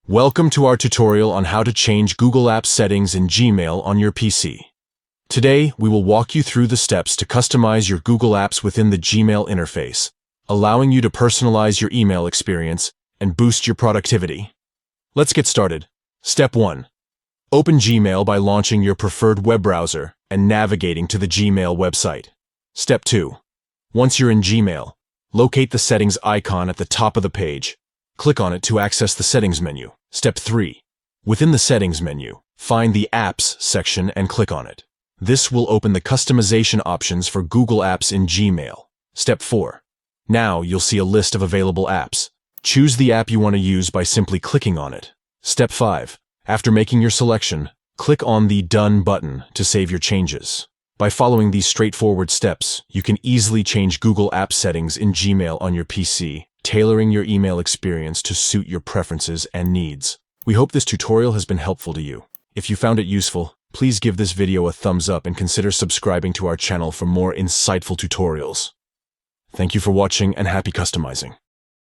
Welcome to our tutorial on how to change Google Apps settings in Gmail on your PC. Today, we will walk you through the steps to customize your Google Apps within the Gmail interface, allowing you to personalize your email experience and boost your productivity. Let's get started. Step 1. Open Gmail by launching your preferred web browser and navigating to the Gmail website. Step 2. Once you're in Gmail, locate the settings icon at the top of the page. Click on it to access the settings menu. Step 3. Within the settings menu, find the Apps section and click on it. This will open the customization options for Google Apps in Gmail. Step 4. Now you'll see a list of available apps. Choose the app you want to use by simply clicking on it. Step 5. After making your selection, click on the Done button to save your changes. By following these straightforward steps, you can easily change Google Apps settings in Gmail on your PC, tailoring your email experience to suit your preferences and needs. We hope this tutorial has been helpful to you. If you found it useful, please give this video a thumbs up and consider subscribing to our channel for more insightful tutorials. Thank you for watching and happy customizing.